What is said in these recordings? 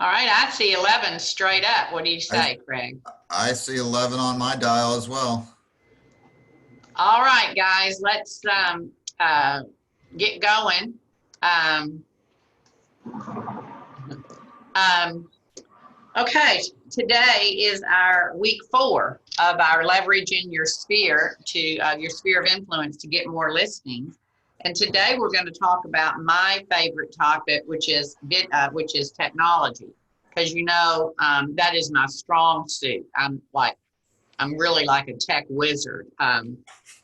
All right, I see 11 straight up. What do you say, Craig? I see 11 on my dial as well. All right, guys, let's get going. Okay, today is our week 4 of our leveraging your sphere to your sphere of influence to get more listings. And today we're going to talk about my favorite topic, which is technology, because that is my strong suit. I'm really like a tech wizard. I'll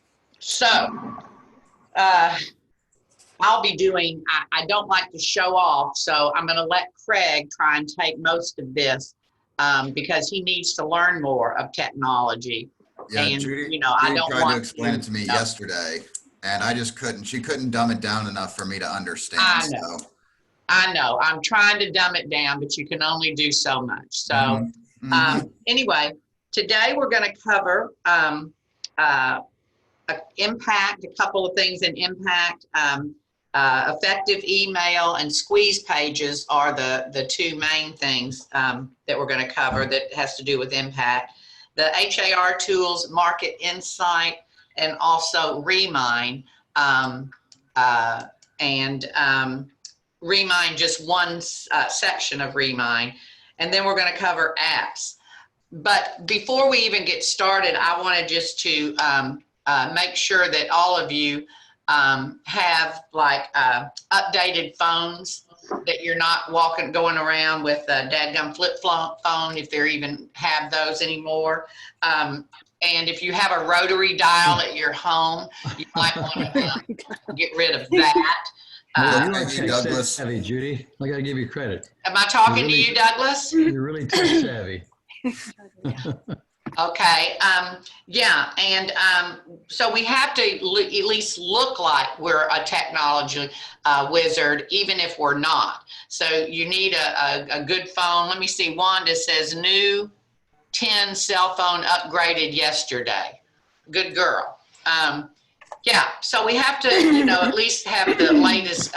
be doing, I don't like to show off, so I'm going to let Craig try and take most of this because he needs to learn more of technology. Yeah, and, Judy I don't tried want to explain it to me yesterday, and I just couldn't. She couldn't dumb it down enough for me to understand. I know. I'm trying to dumb it down, but you can only do so much. So anyway, today we're going to cover impact, a couple of things in impact. Effective email and squeeze pages are the two main things that we're going to cover that has to do with impact. The HAR tools, market insight, and also Remind. Remind, just one section of Remind. And then we're going to cover apps. But before we even get started, I wanted just to make sure that all of you have updated phones, that you're not going around with a dadgum flip phone, if they even have those anymore. And if you have a rotary dial at your home, you might want to get rid of that. You are tech savvy, Judy. I got to give you credit. Am I talking to you, Douglas? You're really tech savvy. Okay, yeah, and so we have to at least look like we're a technology wizard, even if we're not. So you need a good phone. Let me see, Wanda says new 10 cell phone upgraded yesterday. Good girl. Yeah, so we have to, at least have the latest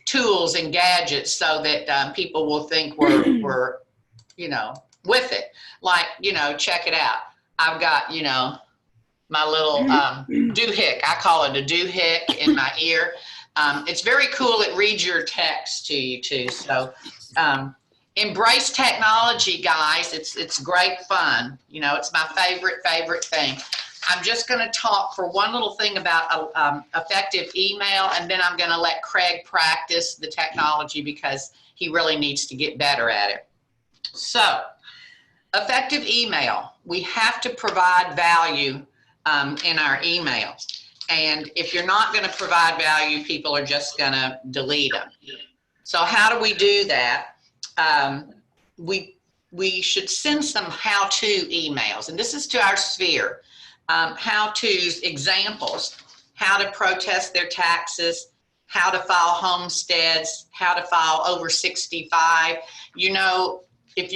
tools and gadgets so that people will think we're with it. Like, check it out. I've got, my little doohick. I call it a doohick in my ear. It's very cool. It reads your text to you too. So embrace technology, guys. It's great fun. It's my favorite thing. I'm just going to talk for one little thing about effective email, and then I'm going to let Craig practice the technology because he really needs to get better at it. So, effective email. We have to provide value in our emails. And if you're not going to provide value, people are just going to delete them. So how do we do that? We should send some how-to emails. And this is to our sphere. How-tos, examples, how to protest their taxes, how to file homesteads, how to file over 65. If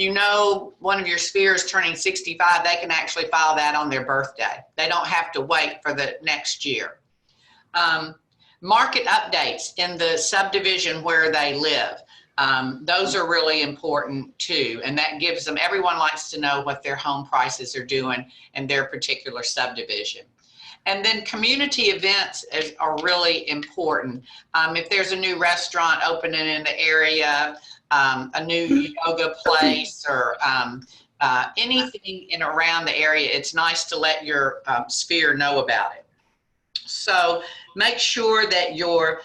one of your spheres turning 65, they can actually file that on their birthday. They don't have to wait for the next year. Market updates in the subdivision where they live. Those are really important too. And that gives them, everyone likes to know what their home prices are doing in their particular subdivision. And then community events are really important. If there's a new restaurant opening in the area, a new yoga place, or anything in around the area, it's nice to let your sphere know about it. So make sure that your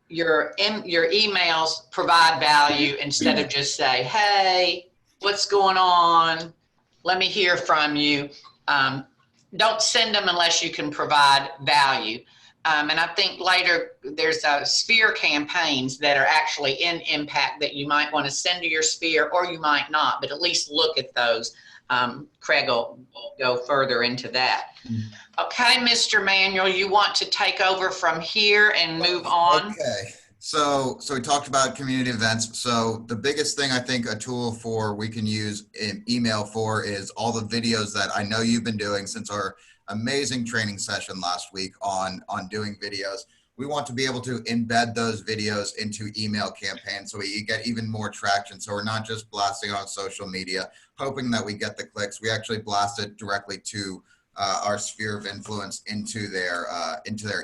emails provide value instead of just say, hey, what's going on? Let me hear from you. Don't send them unless you can provide value. And I think later there's sphere campaigns that are actually in impact that you might want to send to your sphere, or you might not, but at least look at those. Craig will go further into that. Okay, Mr. Manuel, you want to take over from here and move on? Okay. So we talked about community events. So the biggest thing I think a tool we can use in email for is all the videos that I know you've been doing since our amazing training session last week on doing videos. we want to be able to embed those videos into email campaigns so we get even more traction. So we're not just blasting on social media, hoping that we get the clicks. We actually blast it directly to our sphere of influence into their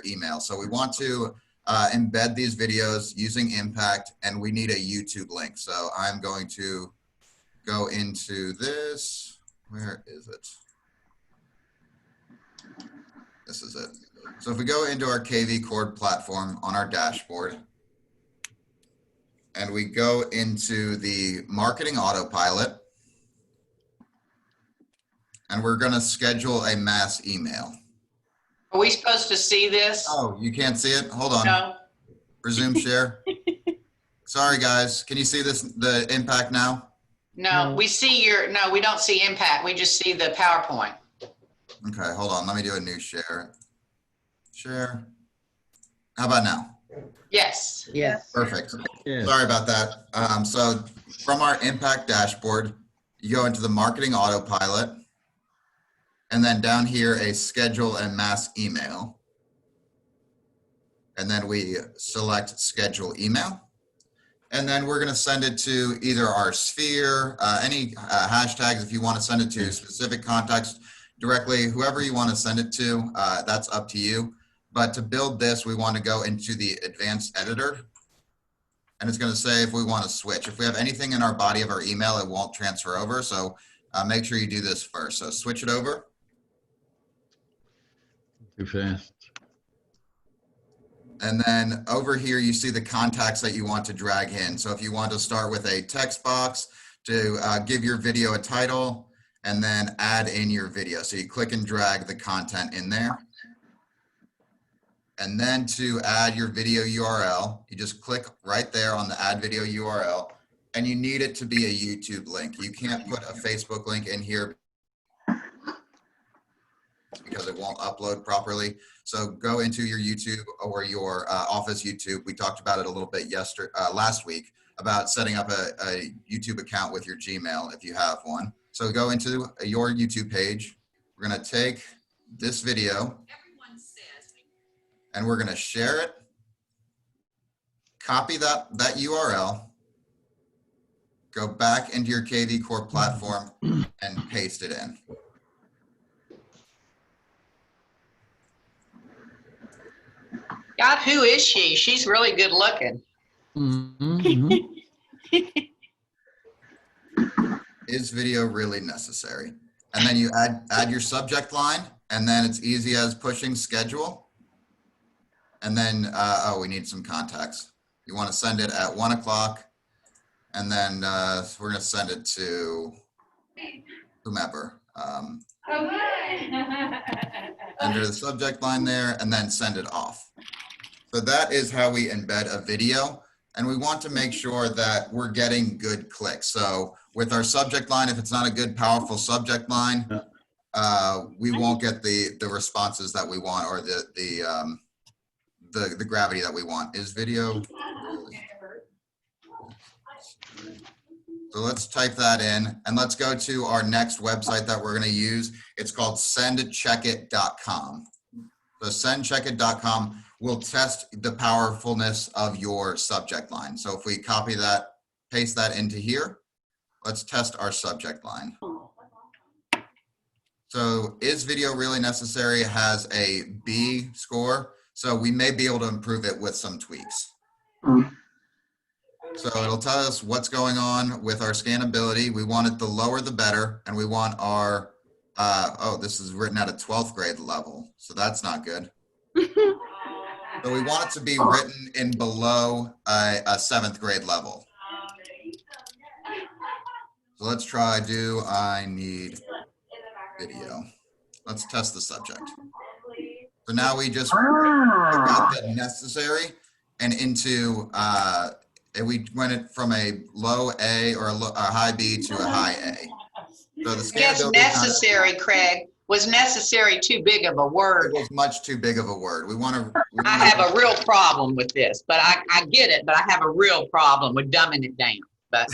email. So we want to embed these videos using impact, and we need a YouTube link. So I'm going to go into this. Where is it? This is it. So if we go into our KV Cord platform on our dashboard, and we go into the marketing autopilot, and we're going to schedule a mass email. Are we supposed to see this? Oh, you can't see it? Hold on. No. Resume share. Sorry, guys. Can you see this, the impact now? No, we see no, we don't see impact. We just see the PowerPoint. Okay, hold on. Let me do a new share. Share. How about now? Yes. Yes. Perfect. Yes. Sorry about that. So from our impact dashboard, you go into the marketing autopilot, and then down here, a schedule and mass email. And then we select schedule email. And then we're going to send it to either our sphere, any hashtags, if you want to send it to specific contacts directly, whoever you want to send it to, that's up to you. But to build this, we want to go into the advanced editor. And it's going to say if we want to switch. If we have anything in our body of our email, it won't transfer over. So make sure you do this first. So switch it over. Too fast. And then over here, you see the contacts that you want to drag in. So if you want to start with a text box to give your video a title and then add in your video. So you click and drag the content in there. And then to add your video URL, you just click right there on the add video URL, and you need it to be a YouTube link. You can't put a Facebook link in here because it won't upload properly. So go into your YouTube or your Office YouTube. We talked about it a little bit last week about setting up a YouTube account with your Gmail if you have one. So go into your YouTube page. We're going to take this video and we're going to share it, copy that URL, go back into your KV Core platform and paste it in. God, who is she? She's really good looking. Mm-hmm. Is video really necessary? And then you add your subject line, and then it's easy as pushing schedule. And then, oh, we need some contacts. You want to send it at 1 o'clock, and then we're going to send it to whomever. Under the subject line there, and then send it off. So that is how we embed a video. And we want to make sure that we're getting good clicks. So with our subject line, if it's not a good, powerful subject line, we won't get the responses that we want, or the gravity that we want. Is video really? So let's type that in, and let's go to our next website that we're going to use. It's called sendcheckit.com. So sendcheckit.com will test the powerfulness of your subject line. So if we copy that, paste that into here, let's test our subject line. So is video really necessary? It has a B score. So we may be able to improve it with some tweaks. So it'll tell us what's going on with our scannability. We want it the lower the better, and we want our, oh, this is written at a 12th grade level, so that's not good. So we want it to be written in below a 7th grade level. So let's try, do I need video? Let's test the subject. So now we just got the necessary and into, and we went it from a low A or a high B to a high A. So the Yes, scannability necessary, Craig. Was necessary too big of a word? It was much too big of a word. We want to. I have a real problem with this, but I get it, but I have a real problem with dumbing it down. But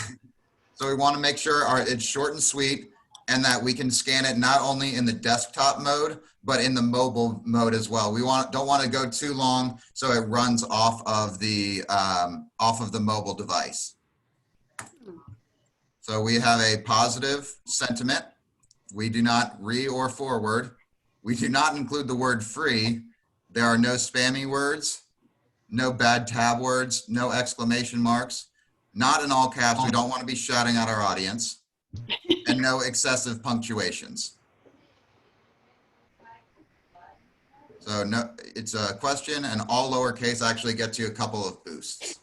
so we want to make sure it's short and sweet. and that we can scan it not only in the desktop mode, but in the mobile mode as well. We don't want to go too long, so it runs off of the mobile device. So we have a positive sentiment. We do not or forward. We do not include the word free. There are no spammy words, no bad tab words, no exclamation marks, not in all caps. We don't want to be shouting at our audience, and no excessive punctuations. So no, it's a question, and all lowercase actually gets you a couple of boosts.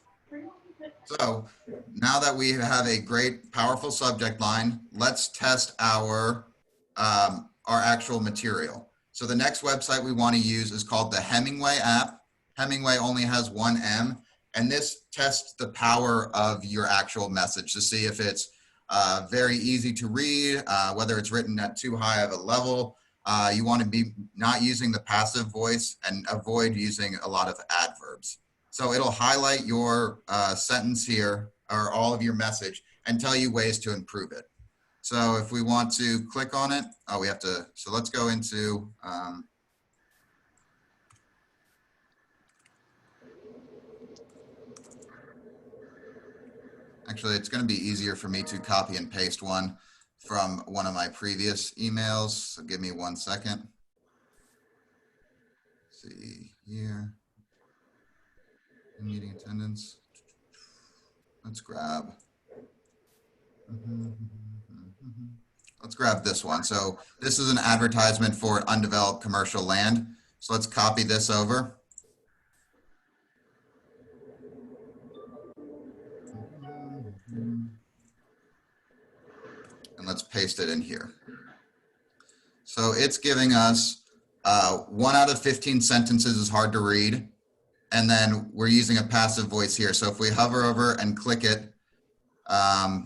So now that we have a great, powerful subject line, let's test our actual material. So the next website we want to use is called the Hemingway app. Hemingway only has one M, and this tests the power of your actual message to see if it's very easy to read, whether it's written at too high of a level. You want to be not using the passive voice and avoid using a lot of adverbs. So it'll highlight your sentence here, or all of your message, and tell you ways to improve it. So if we want to click on it, so let's go into, actually, it's going to be easier for me to copy and paste one from one of my previous emails. So give me 1 second. Let's see here. Meeting attendance. Let's grab. Let's grab this one. So this is an advertisement for undeveloped commercial land. So let's copy this over. And let's paste it in here. So it's giving us 1 out of 15 sentences is hard to read. And then we're using a passive voice here. So if we hover over and click it,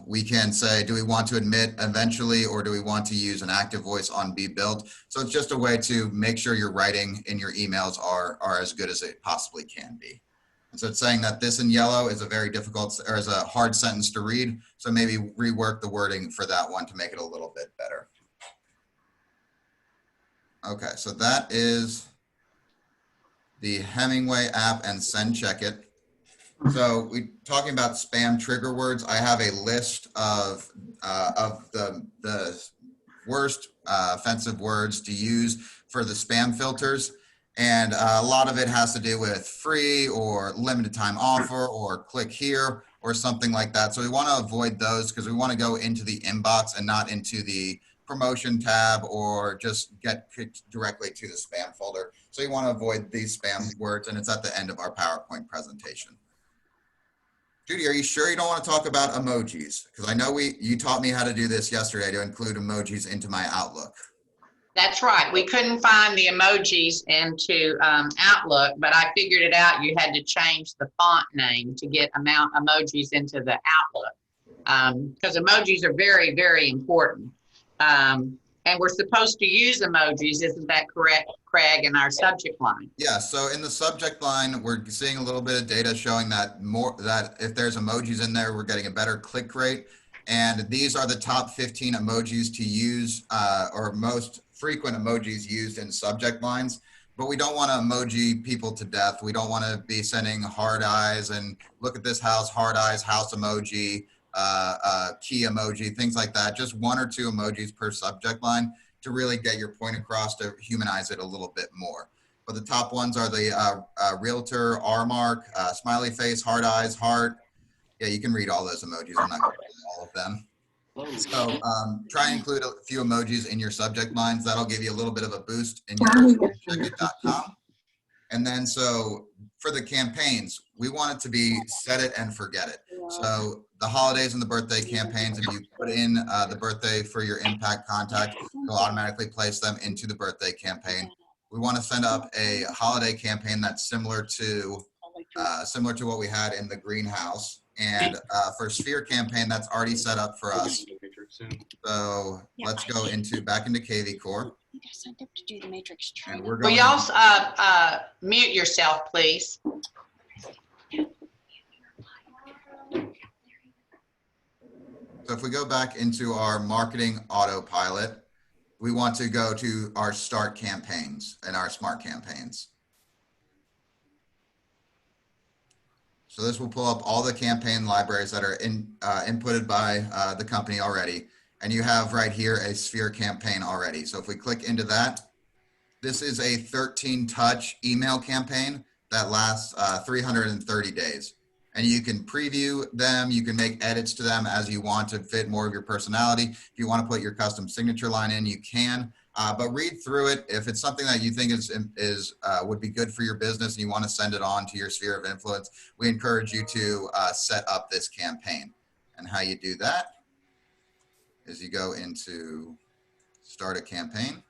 we can say, do we want to admit eventually, or do we want to use an active voice on be built? So it's just a way to make sure your writing in your emails are as good as it possibly can be. And so it's saying that this in yellow is a very difficult, or is a hard sentence to read. So maybe rework the wording for that one to make it a little bit better. Okay, so that is the Hemingway app and send check it. So we talking about spam trigger words. I have a list of the worst offensive words to use for the spam filters. And a lot of it has to do with free or limited time offer or click here or something like that. So we want to avoid those because we want to go into the inbox and not into the promotion tab or just get kicked directly to the spam folder. So you want to avoid these spam words, and it's at the end of our PowerPoint presentation. Judy, are you sure you don't want to talk about emojis? Because I know you taught me how to do this yesterday, to include emojis into my Outlook. That's right. We couldn't find the emojis into Outlook, but I figured it out. You had to change the font name to get emojis into the Outlook, because emojis are very, very important. And we're supposed to use emojis, isn't that correct, Craig, in our subject line? Yeah, so in the subject line, we're seeing a little bit of data showing that that if there's emojis in there, we're getting a better click rate. And these are the top 15 emojis to use, or most frequent emojis used in subject lines. But we don't want to emoji people to death. We don't want to be sending hard eyes and look at this house, hard eyes, house emoji, key emoji, things like that. Just 1 or 2 emojis per subject line to really get your point across, to humanize it a little bit more. But the top ones are the realtor, R mark, smiley face, hard eyes, heart. Yeah, you can read all those emojis. I'm not going to read all of them. So try and include a few emojis in your subject lines. That'll give you a little bit of a boost in your checkit.com. And then so for the campaigns, we want it to be set it and forget it. So the holidays and the birthday campaigns, if you put in the birthday for your impact contact, it'll automatically place them into the birthday campaign. We want to send up a holiday campaign that's similar to what we had in the greenhouse. And for sphere campaign, that's already set up for us. So let's go back into KV Core. And we're going. Will y'all mute yourself, please? So if we go back into our marketing autopilot, we want to go to our start campaigns and our smart campaigns. So this will pull up all the campaign libraries that are inputted by the company already. And you have right here a Sphere campaign already. So if we click into that, this is a 13-touch email campaign that lasts 330 days. And you can preview them. You can make edits to them as you want to fit more of your personality. If you want to put your custom signature line in, you can. But read through it. If it's something that you think would be good for your business and you want to send it on to your sphere of influence, we encourage you to set up this campaign. And how you do that is you go into start a campaign.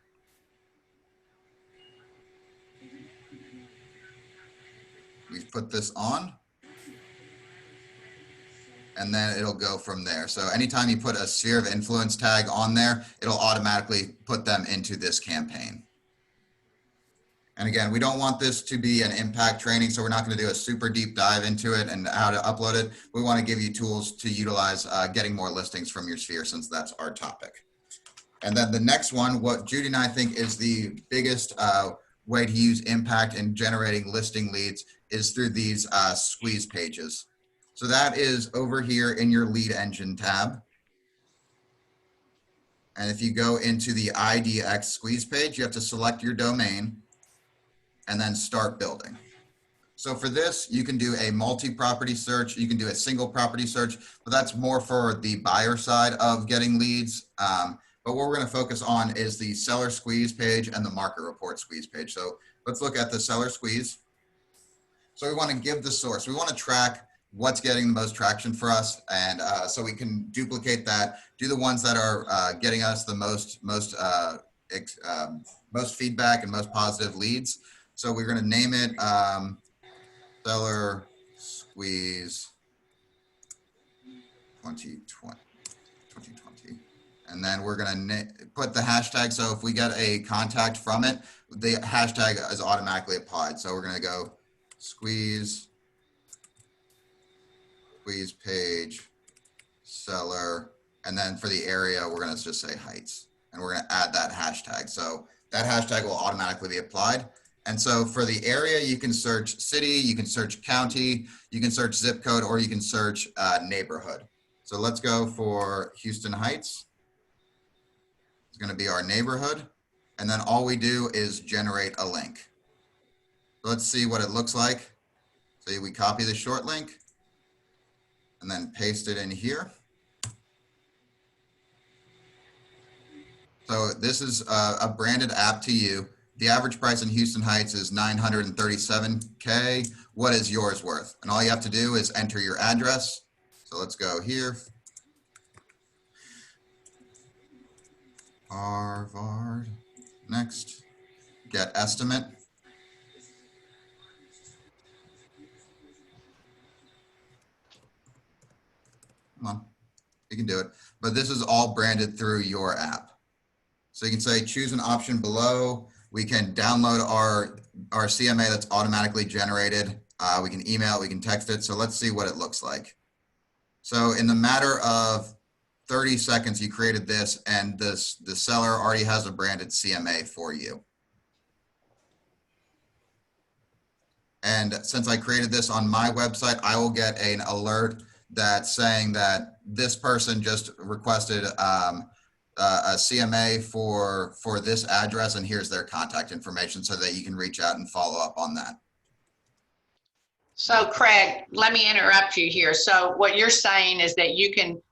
You put this on, and then it'll go from there. So anytime you put a sphere of influence tag on there, it'll automatically put them into this campaign. And again, we don't want this to be an impact training, so we're not going to do a super deep dive into it and how to upload it. We want to give you tools to utilize getting more listings from your sphere, since that's our topic. And then the next one, what Judy and I think is the biggest way to use impact in generating listing leads is through these squeeze pages. So that is over here in your lead engine tab. And if you go into the IDX squeeze page, you have to select your domain and then start building. So for this, you can do a multi-property search. You can do a single property search, but that's more for the buyer side of getting leads. But what we're going to focus on is the seller squeeze page and the market report squeeze page. So let's look at the seller squeeze. So we want to give the source. We want to track what's getting the most traction for us. And so we can duplicate that, do the ones that are getting us the most feedback and most positive leads. So we're going to name it Seller Squeeze 2020. And then we're going to put the hashtag. So if we get a contact from it, the hashtag is automatically applied. So we're going to go squeeze page, seller, and then for the area, we're going to just say Heights, and we're going to add that hashtag. So that hashtag will automatically be applied. And so for the area, you can search city, you can search county, you can search zip code, or you can search neighborhood. So let's go for Houston Heights. It's going to be our neighborhood. And then all we do is generate a link. So let's see what it looks like. So we copy the short link and then paste it in here. So this is a branded app to you. The average price in Houston Heights is $937K. What is yours worth? And all you have to do is enter your address. So let's go here. Harvard. Next, get estimate. Come on, you can do it. But this is all branded through your app. So you can say, choose an option below. We can download our CMA that's automatically generated. We can email, we can text it. So let's see what it looks like. So in the matter of 30 seconds, you created this, and the seller already has a branded CMA for you. And since I created this on my website, I will get an alert that's saying that this person just requested a CMA for this address, and here's their contact information so that you can reach out and follow up on that. So Craig, let me interrupt you here. So what you're saying is that you can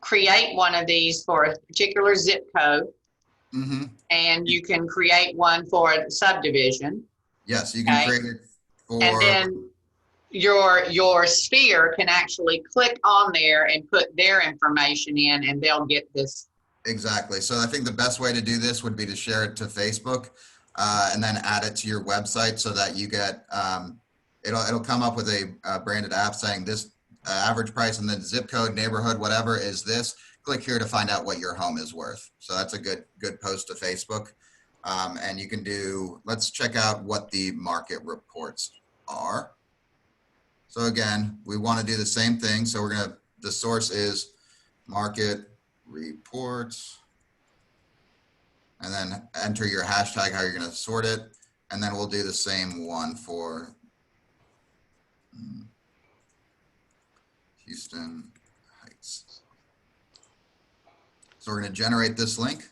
create one of these for a particular zip code, and you can create one for a subdivision. Yes, you can create it for. And then your sphere can actually click on there and put their information in, and they'll get this. Exactly. So I think the best way to do this would be to share it to Facebook and then add it to your website so that you get, it'll come up with a branded app saying this average price and then zip code, neighborhood, whatever is this. Click here to find out what your home is worth. So that's a good post to Facebook. And you can do, let's check out what the market reports are. So again, we want to do the same thing. So we're going to, the source is market reports, and then enter your hashtag, how you're going to sort it. And then we'll do the same one for Houston Heights. So we're going to generate this link.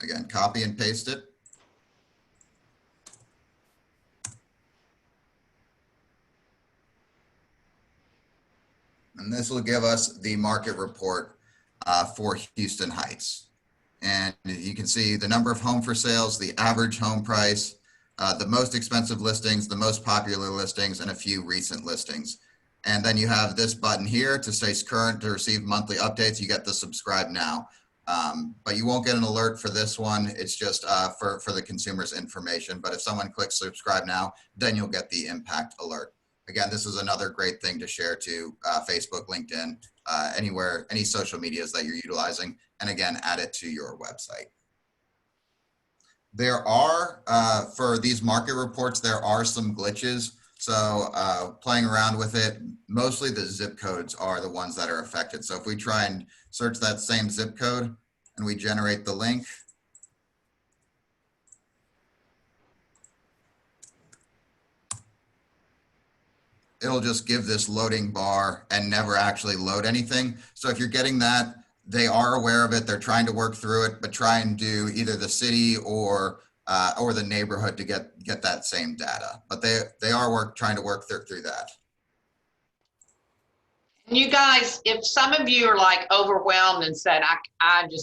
Again, copy and paste it. And this will give us the market report for Houston Heights. And you can see the number of home for sales, the average home price, the most expensive listings, the most popular listings, and a few recent listings. And then you have this button here to stay current to receive monthly updates. You get the subscribe now. But you won't get an alert for this one. It's just for the consumer's information. But if someone clicks subscribe now, then you'll get the impact alert. Again, this is another great thing to share to Facebook, LinkedIn, anywhere, any social medias that you're utilizing. And again, add it to your website. There are, for these market reports, there are some glitches. So playing around with it, mostly the zip codes are the ones that are affected. So if we try and search that same zip code and we generate the link, it'll just give this loading bar and never actually load anything. So if you're getting that, they are aware of it. They're trying to work through it, but try and do either the city or the neighborhood to get that same data. But they are trying to work through that. You guys, if some of you are like overwhelmed and said,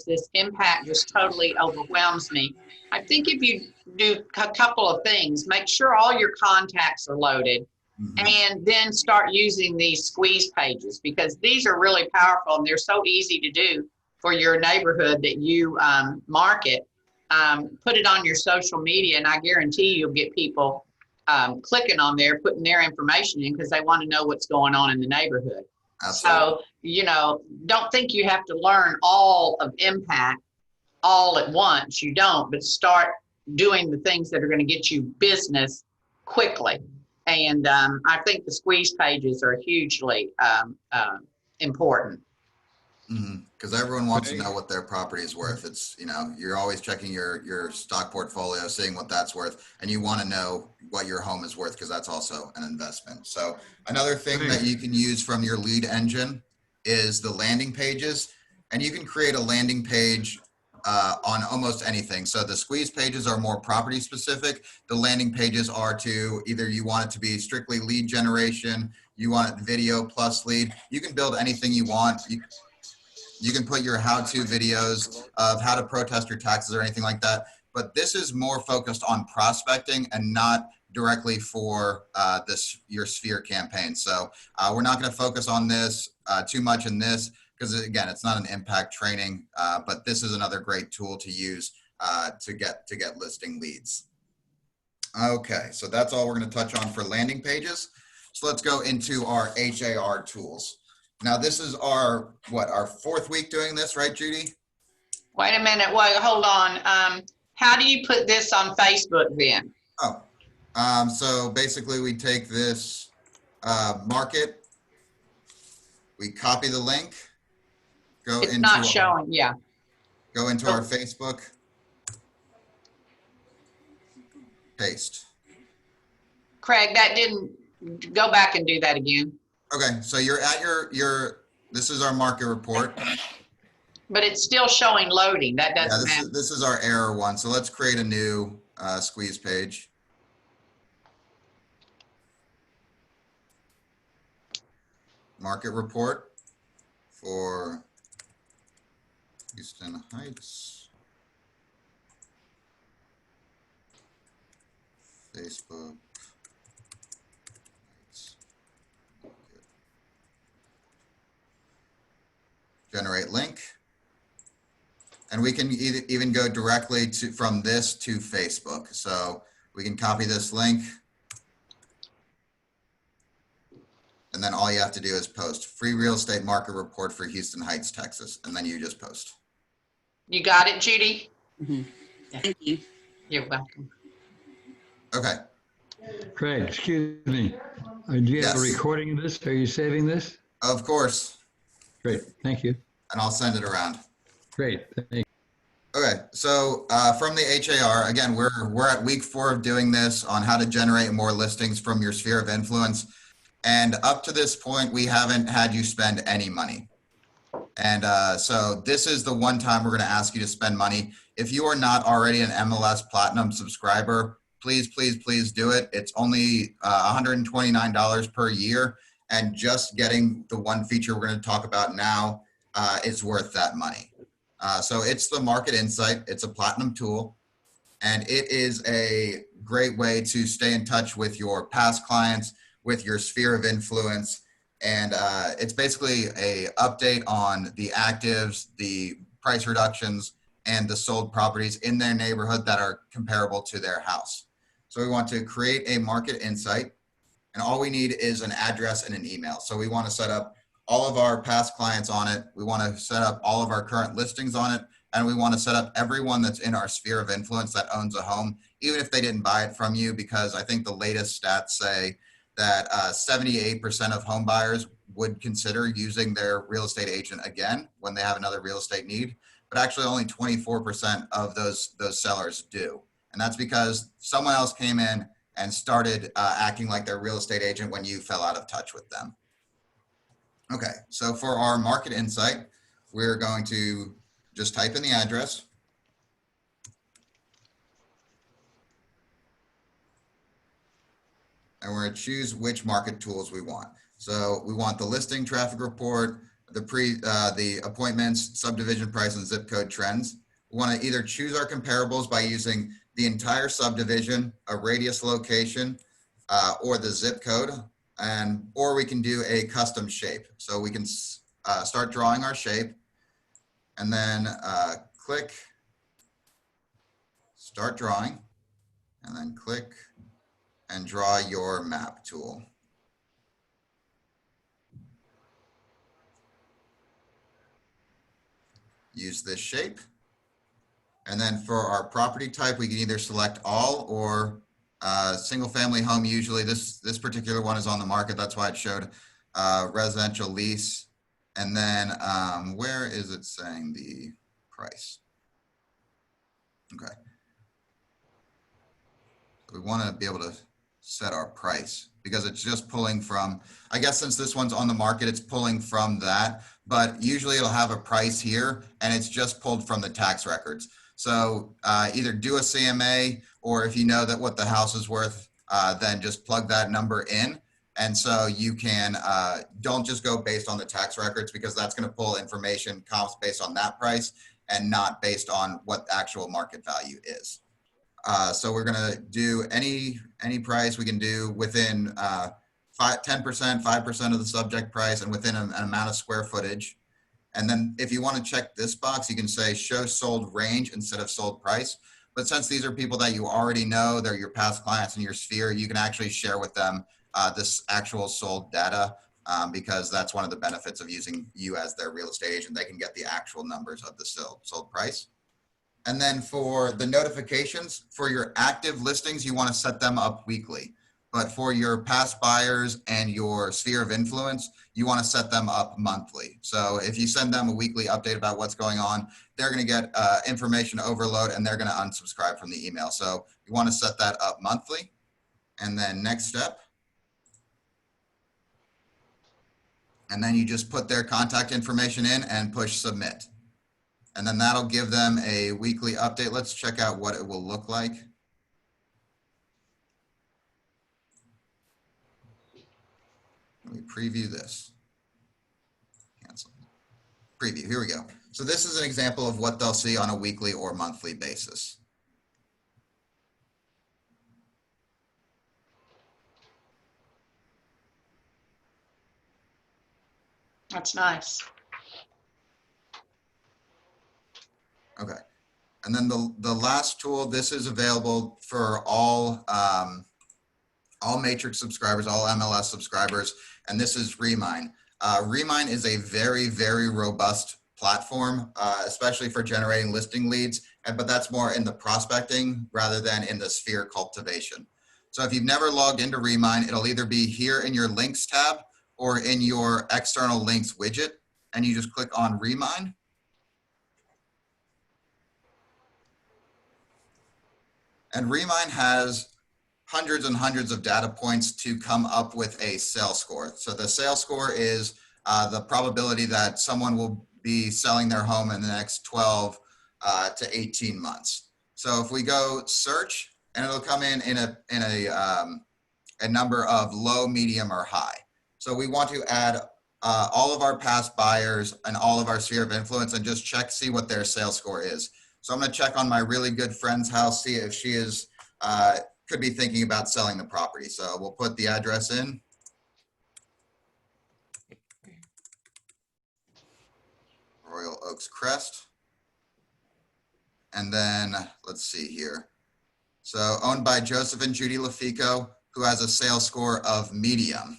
this impact just totally overwhelms me. I think if you do a couple of things, make sure all your contacts are loaded. Mm-hmm. And then start using these squeeze pages, because these are really powerful and they're so easy to do for your neighborhood that you market. Put it on your social media, and I guarantee you'll get people clicking on there, putting their information in because they want to know what's going on in the neighborhood. Absolutely. So, don't think you have to learn all of impact all at once. You don't, but start doing the things that are going to get you business quickly. And I think the squeeze pages are hugely important. Because everyone wants to know what their property is worth. It's, you're always checking your stock portfolio, seeing what that's worth, and you want to know what your home is worth because that's also an investment. So another thing that you can use from your lead engine is the landing pages, and you can create a landing page on almost anything. So the squeeze pages are more property specific. The landing pages are to either you want it to be strictly lead generation, you want it video plus lead. You can build anything you want. You can put your how-to videos of how to protest your taxes or anything like that. But this is more focused on prospecting and not directly for your Sphere campaign. So we're not going to focus on this too much in this, because again, it's not an impact training, but this is another great tool to use to get listing leads. Okay, so that's all we're going to touch on for landing pages. So let's go into our HAR tools. Now this is our fourth week doing this, right, Judy? Wait a minute, wait, hold on. How do you put this on Facebook then? Oh, so basically we take this market, we copy the link. It's not showing, yeah. Go into our Facebook, paste. Craig, that didn't, go back and do that again. Okay, so you're at this is our market report. But it's still showing loading, that doesn't matter. This is our error one, so let's create a new squeeze page. Market report for Houston Heights, Facebook, Heights, generate link, and we can even go directly from this to Facebook. So we can copy this link, and then all you have to do is post free real estate market report for Houston Heights, Texas, and then you just post. You got it, Judy? Mm-hmm. Thank you. You're welcome. Okay. Craig, excuse me. Do you have a recording of this? Are you saving this? Of course. Great. Thank you. and I'll send it around. Great. Thank you. Okay, so from the HAR, again, we're at week 4 of doing this on how to generate more listings from your sphere of influence. And up to this point, we haven't had you spend any money. And so this is the one time we're going to ask you to spend money. If you are not already an MLS Platinum subscriber, please, please, please do it. It's only $129 per year. And just getting the one feature we're going to talk about now is worth that money. So it's the Market Insight. It's a Platinum tool, and it is a great way to stay in touch with your past clients, with your sphere of influence. And it's basically a update on the actives, the price reductions, and the sold properties in their neighborhood that are comparable to their house. So we want to create a Market Insight, and all we need is an address and an email. So we want to set up all of our past clients on it. We want to set up all of our current listings on it. And we want to set up everyone that's in our sphere of influence that owns a home, even if they didn't buy it from you, because I think the latest stats say that 78% of home buyers would consider using their real estate agent again when they have another real estate need. But actually only 24% of those sellers do. And that's because someone else came in and started acting like their real estate agent when you fell out of touch with them. Okay, so for our Market Insight, we're going to just type in the address. And we're going to choose which market tools we want. So we want the listing traffic report, the appointments, subdivision price, and zip code trends. We want to either choose our comparables by using the entire subdivision, a radius location, or the zip code. Or we can do a custom shape. So we can start drawing our shape and then click start drawing and then click and draw your map tool. Use this shape. And then for our property type, we can either select all or single family home. Usually this particular one is on the market. That's why it showed residential lease. And then where is it saying the price? Okay. So we want to be able to set our price because it's just pulling from, I guess since this one's on the market, it's pulling from that, but usually it'll have a price here and it's just pulled from the tax records. So either do a CMA, or if you know that what the house is worth, then just plug that number in. And so you can, don't just go based on the tax records because that's going to pull information comps based on that price and not based on what the actual market value is. So we're going to do any price we can do within 10%, 5% of the subject price and within an amount of square footage. And then if you want to check this box, you can say show sold range instead of sold price. But since these are people that you already know, they're your past clients in your sphere, you can actually share with them this actual sold data because that's one of the benefits of using you as their real estate agent. They can get the actual numbers of the sold price. And then for the notifications for your active listings, you want to set them up weekly. But for your past buyers and your sphere of influence, you want to set them up monthly. So if you send them a weekly update about what's going on, they're going to get information overload and they're going to unsubscribe from the email. So you want to set that up monthly. And then next step. And then you just put their contact information in and push submit. And then that'll give them a weekly update. Let's check out what it will look like. Let me preview this. Cancel. Preview, here we go. So this is an example of what they'll see on a weekly or monthly basis. That's nice. Okay. And then the last tool, this is available for all Matrix subscribers, all MLS subscribers, and this is Remine. Remine is a very, very robust platform, especially for generating listing leads, but that's more in the prospecting rather than in the sphere cultivation. So if you've never logged into Remine, it'll either be here in your links tab or in your external links widget. and you just click on Remind. And Remind has hundreds and hundreds of data points to come up with a sales score. So the sales score is the probability that someone will be selling their home in the next 12 to 18 months. So if we go search, and it'll come in a number of low, medium, or high. So we want to add all of our past buyers and all of our sphere of influence and just see what their sales score is. So I'm going to check on my really good friend's house, see if she is could be thinking about selling the property. So we'll put the address in. Royal Oaks Crest. And then let's see here. So owned by Joseph and Judy Lafico, who has a sales score of medium.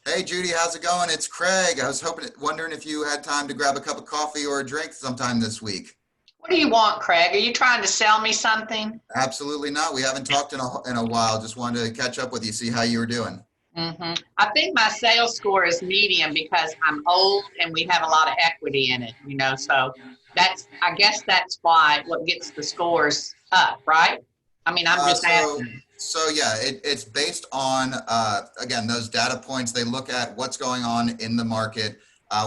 Hey Judy, how's it going? It's Craig. I was wondering if you had time to grab a cup of coffee or a drink sometime this week. What do you want, Craig? Are you trying to sell me something? Absolutely not. We haven't talked in a while. Just wanted to catch up with you, see how you were doing. I think my sales score is medium because I'm old and we have a lot of equity in it, you know, so I guess that's why what gets the scores up, right? I mean, I'm just asking. So yeah, it's based on, again, those data points. They look at what's going on in the market,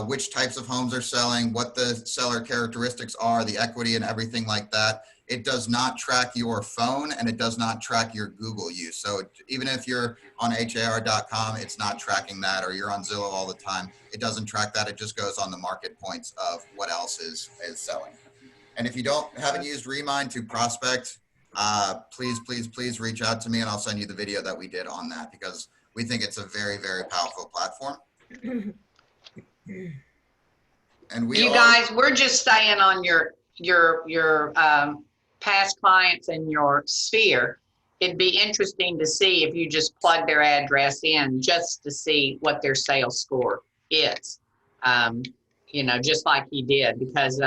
which types of homes are selling, what the seller characteristics are, the equity and everything like that. It does not track your phone and it does not track your Google use. So even if you're on har.com, it's not tracking that, or you're on Zillow all the time. It doesn't track that. It just goes on the market points of what else is selling. And if you haven't used Remind to prospect, please reach out to me and I'll send you the video that we did on that, because we think it's a very, very powerful platform. And we're just staying on your past clients and your sphere. It'd be interesting to see if you just plug their address in just to see what their sales score is, you know, just like he did, because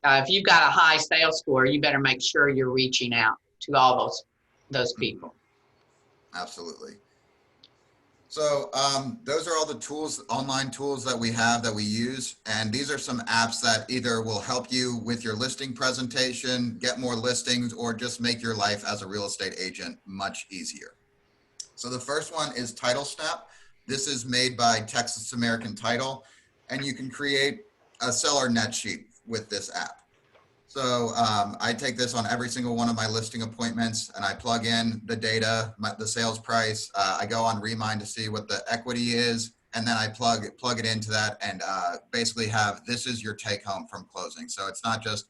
if you've got a high sales score, you better make sure you're reaching out to all those people. Absolutely. So those are all the tools, online tools that we have that we use. And these are some apps that either will help you with your listing presentation, get more listings, or just make your life as a real estate agent much easier. So the first one is Title Snap. This is made by Texas American Title, and you can create a seller net sheet with this app. So I take this on every single one of my listing appointments, and I plug in the data, the sales price. I go on Remind to see what the equity is, and then I plug it into that and basically have, this is your take home from closing. So it's not just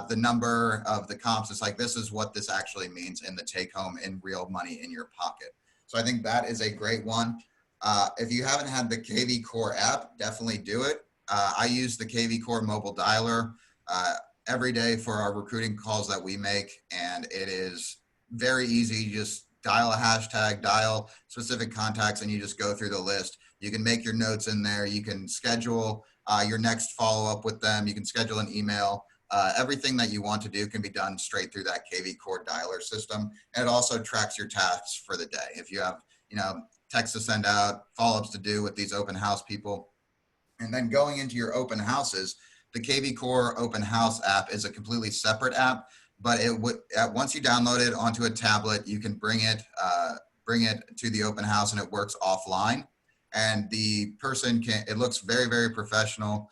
the number of the comps. It's like, this is what this actually means in the take home in real money in your pocket. So I think that is a great one. If you haven't had the KV Core app, definitely do it. I use the KV Core mobile dialer every day for our recruiting calls that we make, and it is very easy. You just dial a hashtag, dial specific contacts, and you just go through the list. You can make your notes in there. You can schedule your next follow-up with them. You can schedule an email. Everything that you want to do can be done straight through that KV Core dialer system. And it also tracks your tasks for the day. If you have, you know, texts to send out, follow-ups to do with these open house people, and then going into your open houses, the KV Core Open House app is a completely separate app, but once you download it onto a tablet, you can bring it to the open house, and it works offline. And the person it looks very, very professional.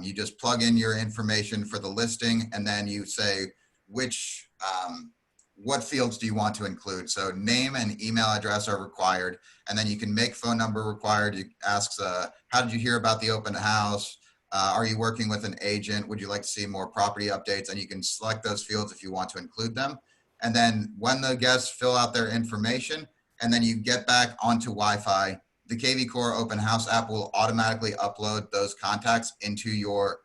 You just plug in your information for the listing, and then you say what fields do you want to include. So name and email address are required, and then you can make phone number required. You ask, how did you hear about the open house? Are you working with an agent? Would you like to see more property updates? And you can select those fields if you want to include them. And then when the guests fill out their information, and then you get back onto Wi-Fi, the KV Core Open House app will automatically upload those contacts into your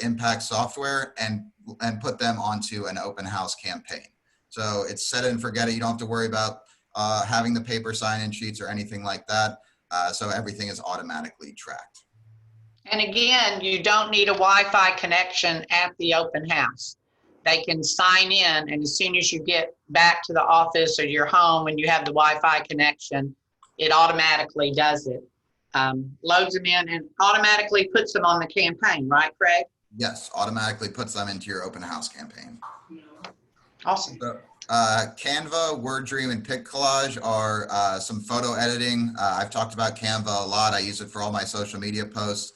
Impact software and put them onto an open house campaign. So it's set it and forget it. You don't have to worry about having the paper sign-in sheets or anything like that. So everything is automatically tracked. And again, you don't need a Wi-Fi connection at the open house. They can sign in, and as soon as you get back to the office or your home and you have the Wi-Fi connection, it automatically does it. loads them in and automatically puts them on the campaign, right, Craig? Yes, automatically puts them into your open house campaign. Awesome. So, Canva, WordDream, and Pic Collage are some photo editing. I've talked about Canva a lot. I use it for all my social media posts.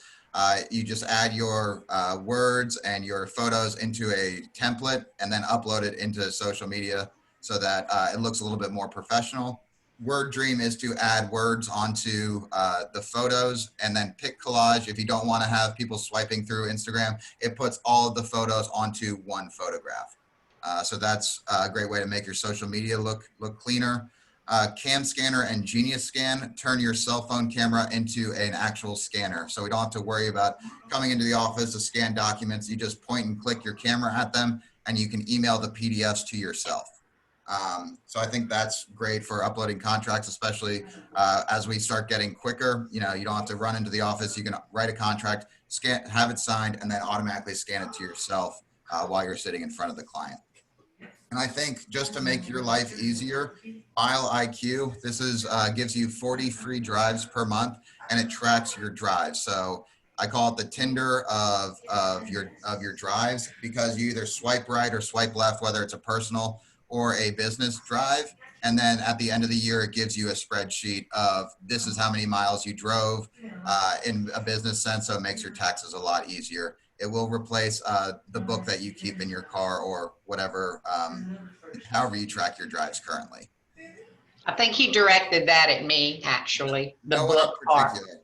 You just add your words and your photos into a template and then upload it into social media so that it looks a little bit more professional. WordDream is to add words onto the photos, and then Pic Collage, if you don't want to have people swiping through Instagram, it puts all of the photos onto one photograph. So that's a great way to make your social media look cleaner. Cam Scanner and Genius Scan turn your cell phone camera into an actual scanner. So we don't have to worry about coming into the office to scan documents. You just point and click your camera at them and you can email the PDFs to yourself. So I think that's great for uploading contracts, especially as we start getting quicker. You know, you don't have to run into the office. You can write a contract, scan, have it signed, and then automatically scan it to yourself while you're sitting in front of the client. And I think just to make your life easier, File IQ, this is gives you 40 free drives per month, and it tracks your drives. So I call it the Tinder of your drives, because you either swipe right or swipe left, whether it's a personal or a business drive. And then at the end of the year, it gives you a spreadsheet of this is how many miles you drove in a business sense. So it makes your taxes a lot easier. It will replace the book that you keep in your car or whatever, however you track your drives currently. I think he directed that at me, actually, the No one in book part. particular.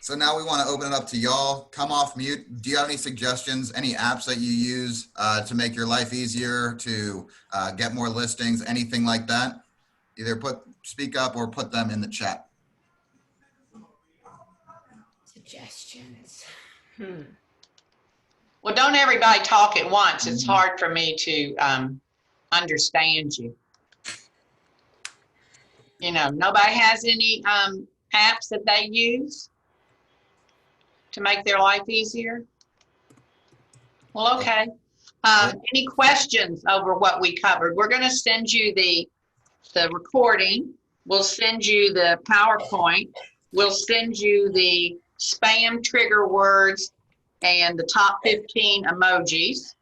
So now we want to open it up to y'all. Come off mute. Do you have any suggestions, any apps that you use to make your life easier, to get more listings, anything like that? Either speak up or put them in the chat. Suggestions. Well, don't everybody talk at once. It's hard for me to understand you. You know, nobody has any apps that they use to make their life easier? Well, okay. Any questions over what we covered? We're going to send you the recording. We'll send you the PowerPoint. We'll send you the spam trigger words and the top 15 emojis.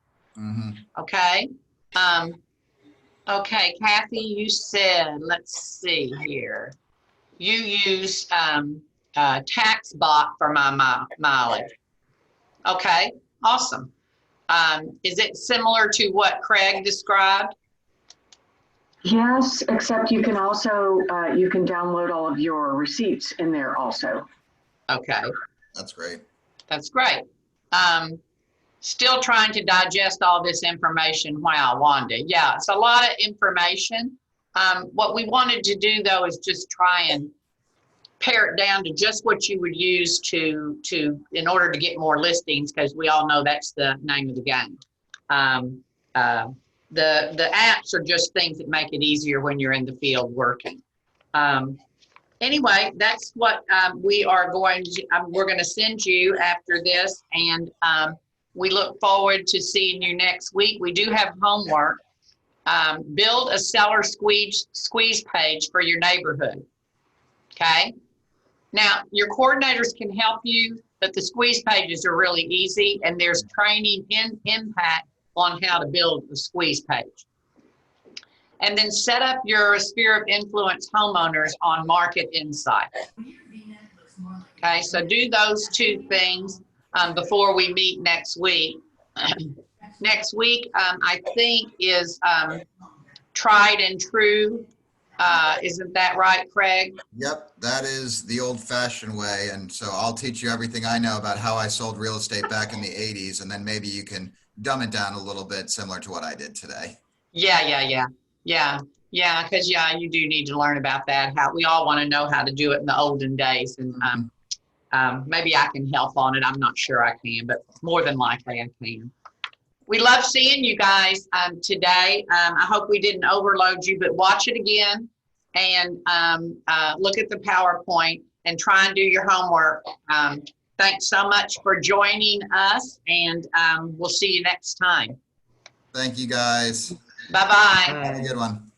Okay. Okay, Kathy, you said, let's see here. You use TaxBot for my mileage. Okay, awesome. Is it similar to what Craig described? Yes, except you can also, you can download all of your receipts in there also. Okay. That's great. That's great. Still trying to digest all this information. Wow, Wanda. Yeah, it's a lot of information. What we wanted to do, though, is just try and pare it down to just what you would use in order to get more listings, because we all know that's the name of the game. The apps are just things that make it easier when you're in the field working. Anyway, that's what we're going to send you after this, and we look forward to seeing you next week. We do have homework. Build a seller squeeze page for your neighborhood. Okay. Now, your coordinators can help you, but the squeeze pages are really easy, and there's training in Impact on how to build a squeeze page. And then set up your sphere of influence homeowners on Market Insight. Okay, so do those two things before we meet next week. Next week, I think, is tried and true. Isn't that right, Craig? Yep, that is the old-fashioned way. And so I'll teach you everything I know about how I sold real estate back in the 80s, and then maybe you can dumb it down a little bit, similar to what I did today. Yeah, because you do need to learn about that. How we all want to know how to do it in the olden days, and maybe I can help on it. I'm not sure I can, but more than likely I can. We love seeing you guys today. I hope we didn't overload you, but watch it again and look at the PowerPoint and try and do your homework. Thanks so much for joining us, and we'll see you next time. Thank you, guys. Bye-bye. Have a good one.